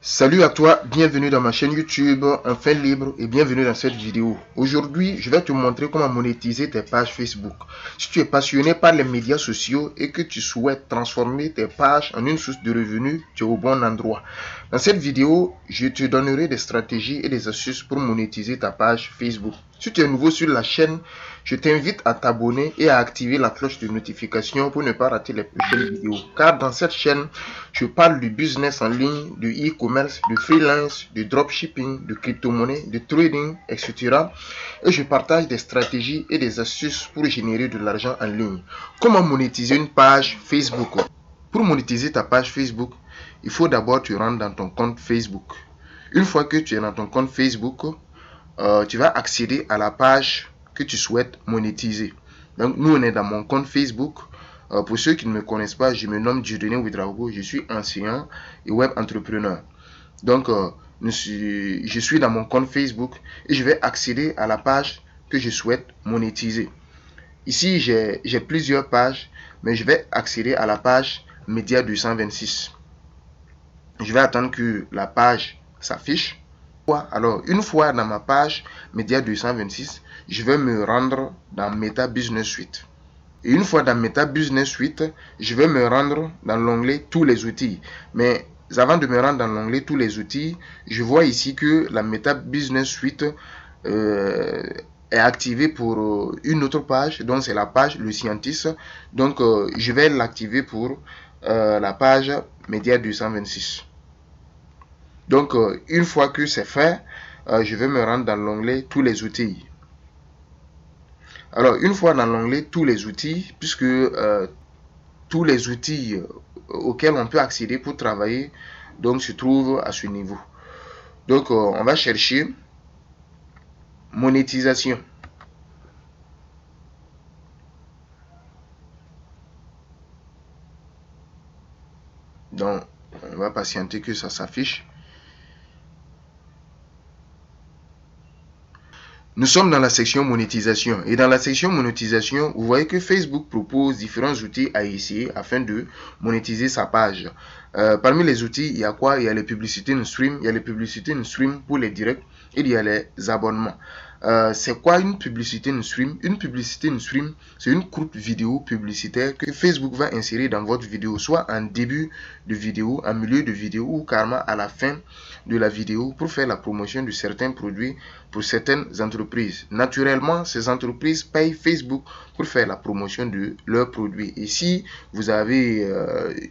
Salut à toi, bienvenue dans ma chaîne YouTube Enfin Libre et bienvenue dans cette vidéo. Aujourd'hui, je vais te montrer comment monétiser tes pages Facebook. Si tu es passionné par les médias sociaux et que tu souhaites transformer tes pages en une source de revenus, tu es au bon endroit. Dans cette vidéo, je te donnerai des stratégies et des astuces pour monétiser ta page Facebook. Si tu es nouveau sur la chaîne, je t'invite à t'abonner et à activer la cloche de notification pour ne pas rater les prochaines vidéos. Car dans cette chaîne, je parle du business en ligne, du e-commerce, du freelance, du dropshipping, de crypto-monnaie, de trading, etc. Et je partage des stratégies et des astuces pour générer de l'argent en ligne. Comment monétiser une page Facebook? Pour monétiser ta page Facebook, il faut d'abord te rendre dans ton compte Facebook. Une fois que tu es dans ton compte Facebook, tu vas accéder à la page que tu souhaites monétiser. Donc, nous, on est dans mon compte Facebook. Pour ceux qui ne me connaissent pas, je me nomme Dieudonné Ouedraogo. Je suis enseignant et web entrepreneur. Donc, je suis dans mon compte Facebook et je vais accéder à la page que je souhaite monétiser. Ici, j'ai plusieurs pages, mais je vais accéder à la page Média 226. Je vais attendre que la page s'affiche. Alors, une fois dans ma page Média 226, je vais me rendre dans Meta Business Suite. Et une fois dans Meta Business Suite, je vais me rendre dans l'onglet Tous les outils. Mais avant de me rendre dans l'onglet Tous les outils, je vois ici que la Meta Business Suite est activée pour une autre page. Donc, c'est la page Le Scientist. Donc, je vais l'activer pour la page Média 226. Donc, une fois que c'est fait, je vais me rendre dans l'onglet Tous les outils. Alors, une fois dans l'onglet Tous les outils, puisque tous les outils auxquels on peut accéder pour travailler donc se trouvent à ce niveau. Donc, on va chercher monétisation. Donc, on va patienter que ça s'affiche. Nous sommes dans la section monétisation et dans la section monétisation, vous voyez que Facebook propose différents outils à essayer afin de monétiser sa page. Parmi les outils, il y a quoi? Il y a les publicités in stream, il y a les publicités in stream pour les directs et il y a les abonnements. C'est quoi une publicité in stream? Une publicité in stream, c'est une courte vidéo publicitaire que Facebook va insérer dans votre vidéo, soit en début de vidéo, en milieu de vidéo ou carrément à la fin de la vidéo pour faire la promotion de certains produits pour certaines entreprises. Naturellement, ces entreprises payent Facebook pour faire la promotion de leurs produits. Et si vous avez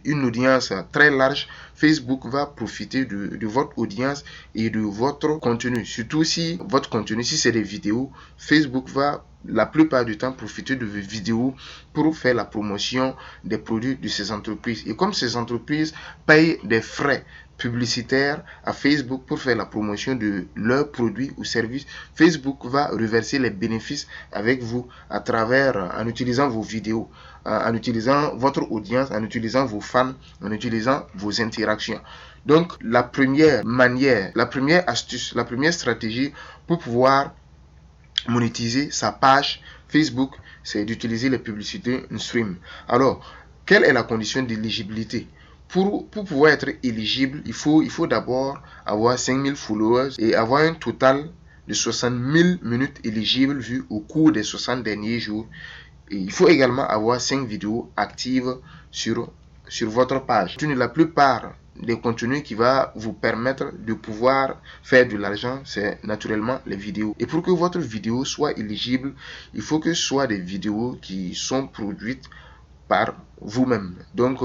une audience très large, Facebook va profiter de votre audience et de votre contenu. Surtout si votre contenu, si c'est des vidéos, Facebook va la plupart du temps profiter de vos vidéos pour faire la promotion des produits de ces entreprises. Et comme ces entreprises payent des frais publicitaires à Facebook pour faire la promotion de leurs produits ou services, Facebook va reverser les bénéfices avec vous à travers, en utilisant vos vidéos, en utilisant votre audience, en utilisant vos fans, en utilisant vos interactions. Donc, la première manière, la première astuce, la première stratégie pour pouvoir monétiser sa page Facebook, c'est d'utiliser les publicités in stream. Alors, quelle est la condition d'éligibilité? Pour pouvoir être éligible, il faut d'abord avoir 5000 followers et avoir un total de 60 000 minutes éligibles vues au cours des 60 derniers jours. Et il faut également avoir 5 vidéos actives sur votre page. La plupart des contenus qui va vous permettre de pouvoir faire de l'argent, c'est naturellement les vidéos. Et pour que votre vidéo soit éligible, il faut que ce soit des vidéos qui sont produites par vous-même. Donc,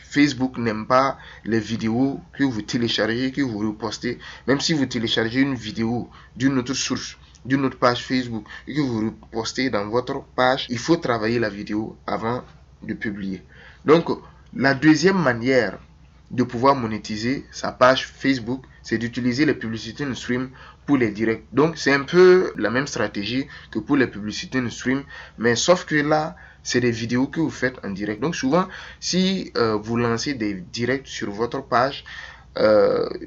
Facebook n'aime pas les vidéos que vous téléchargez, que vous repostez. Même si vous téléchargez une vidéo d'une autre source, d'une autre page Facebook et que vous repostez dans votre page, il faut travailler la vidéo avant de publier. Donc, la deuxième manière de pouvoir monétiser sa page Facebook, c'est d'utiliser les publicités in stream pour les directs. Donc, c'est un peu la même stratégie que pour les publicités in stream, mais sauf que là, c'est des vidéos que vous faites en direct. Donc, souvent, si vous lancez des directs sur votre page,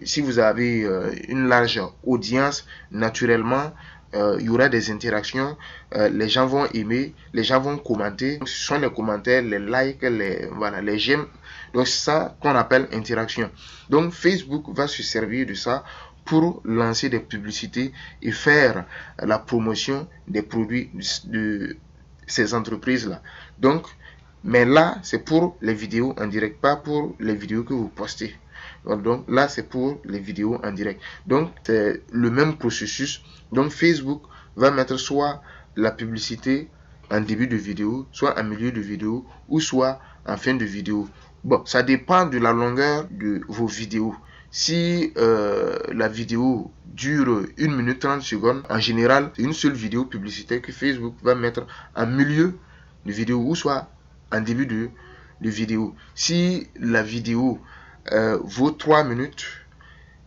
si vous avez une large audience, naturellement, il y aura des interactions, les gens vont aimer, les gens vont commenter. Donc, ce sont les commentaires, les likes, les j'aime. Donc c'est ça qu'on appelle interaction. Donc Facebook va se servir de ça pour lancer des publicités et faire la promotion des produits de ces entreprises-là. Donc, mais là, c'est pour les vidéos en direct, pas pour les vidéos que vous postez. Donc là, c'est pour les vidéos en direct. Donc, c'est le même processus. Donc, Facebook va mettre soit la publicité en début de vidéo, soit en milieu de vidéo, ou soit en fin de vidéo. Bon, ça dépend de la longueur de vos vidéos. Si la vidéo dure 1 minute 30 secondes, en général, c'est une seule vidéo publicitaire que Facebook va mettre en milieu de vidéo ou soit en début de vidéo. Si la vidéo vaut 3 minutes,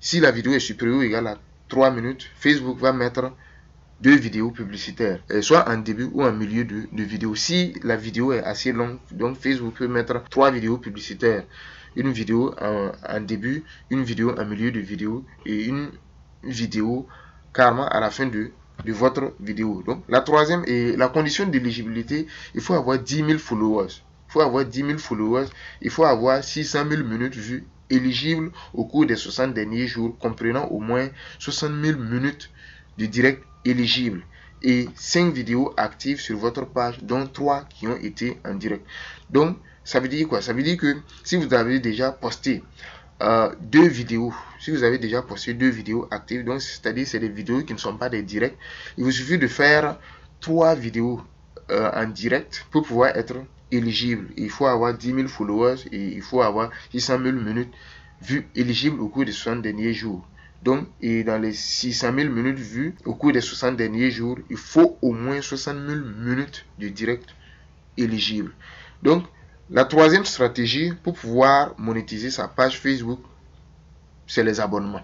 si la vidéo est supérieure ou égale à 3 minutes, Facebook va mettre 2 vidéos publicitaires, soit en début ou en milieu de vidéo. Si la vidéo est assez longue, donc Facebook peut mettre 3 vidéos publicitaires. Une vidéo en début, une vidéo en milieu de vidéo et une vidéo carrément à la fin de votre vidéo. Donc la troisième et la condition d'éligibilité, il faut avoir 10 000 followers. Il faut avoir 10 000 followers, il faut avoir 600 000 minutes vues éligibles au cours des 60 derniers jours, comprenant au moins 60 000 minutes de direct éligibles et 5 vidéos actives sur votre page, dont 3 qui ont été en direct. Donc, ça veut dire quoi? Ça veut dire que si vous avez déjà posté 2 vidéos, si vous avez déjà posté 2 vidéos actives, donc c'est-à-dire c'est des vidéos qui ne sont pas des directs, il vous suffit de faire 3 vidéos en direct pour pouvoir être éligible. Il faut avoir 10 000 followers et il faut avoir 600 000 minutes vues éligibles au cours des 60 derniers jours. Donc, et dans les 600 000 minutes vues au cours des 60 derniers jours, il faut au moins 60 000 minutes de direct éligible. Donc, la troisième stratégie pour pouvoir monétiser sa page Facebook, c'est les abonnements.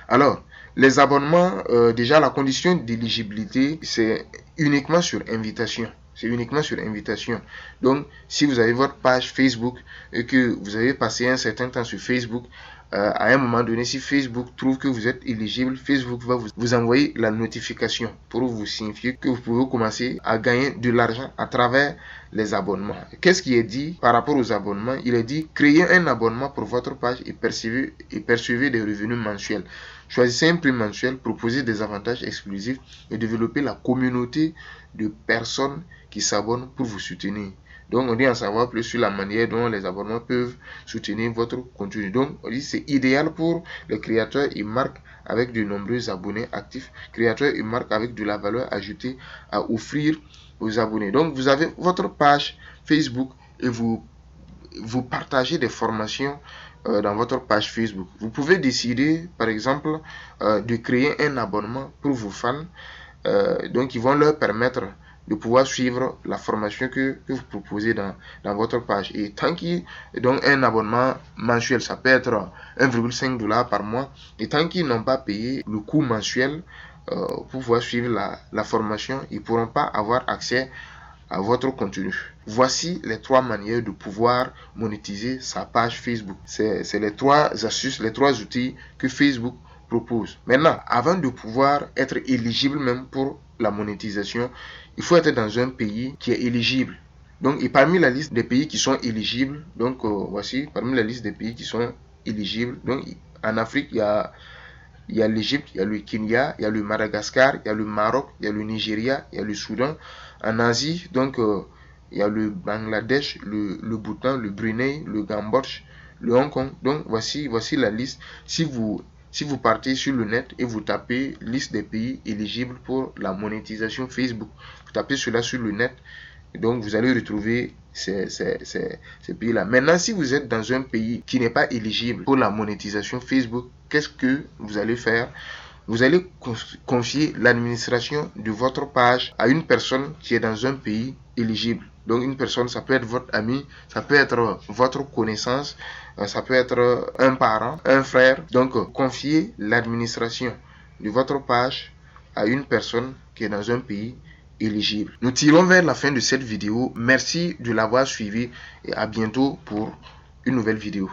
Alors, les abonnements, déjà la condition d'éligibilité, c'est uniquement sur invitation. C'est uniquement sur invitation. Donc, si vous avez votre page Facebook et que vous avez passé un certain temps sur Facebook, à un moment donné, si Facebook trouve que vous êtes éligible, Facebook va vous envoyer la notification pour vous signifier que vous pouvez commencer à gagner de l'argent à travers les abonnements. Qu'est-ce qui est dit par rapport aux abonnements? Il est dit créer un abonnement pour votre page et percevez des revenus mensuels. Choisissez un prix mensuel, proposez des avantages exclusifs et développez la communauté de personnes qui s'abonnent pour vous soutenir. Donc, on dit en savoir plus sur la manière dont les abonnements peuvent soutenir votre contenu. Donc, on dit c'est idéal pour les créateurs et marques avec de nombreux abonnés actifs, créateurs et marques avec de la valeur ajoutée à offrir aux abonnés. Donc, vous avez votre page Facebook et vous partagez des formations dans votre page Facebook. Vous pouvez décider, par exemple, de créer un abonnement pour vos fans. Donc, ils vont leur permettre de pouvoir suivre la formation que vous proposez dans votre page. Et tant qu'ils donc un abonnement mensuel, ça peut être 1,5 $ par mois. Et tant qu'ils n'ont pas payé le coût mensuel pour pouvoir suivre la formation, ils ne pourront pas avoir accès à votre contenu. Voici les 3 manières de pouvoir monétiser sa page Facebook. C'est les 3 astuces, les 3 outils que Facebook propose. Maintenant, avant de pouvoir être éligible même pour la monétisation, il faut être dans un pays qui est éligible. Donc, et parmi la liste des pays qui sont éligibles, donc voici parmi la liste des pays qui sont éligibles. Donc, en Afrique, il y a l'Égypte, il y a le Kenya, il y a le Madagascar, il y a le Maroc, il y a le Nigeria, il y a le Soudan. En Asie, donc, il y a le Bangladesh, le Bhoutan, le Brunei, le Cambodge, le Hong Kong. Donc, voici la liste. Si vous partez sur le net et vous tapez liste des pays éligibles pour la monétisation Facebook, vous tapez cela sur le net, donc vous allez retrouver ces pays-là. Maintenant, si vous êtes dans un pays qui n'est pas éligible pour la monétisation Facebook, qu'est-ce que vous allez faire? Vous allez confier l'administration de votre page à une personne qui est dans un pays éligible. Donc une personne, ça peut être votre ami, ça peut être votre connaissance, ça peut être un parent, un frère. Donc confiez l'administration de votre page à une personne qui est dans un pays éligible. Nous tirons vers la fin de cette vidéo. Merci de l'avoir suivi et à bientôt pour une nouvelle vidéo.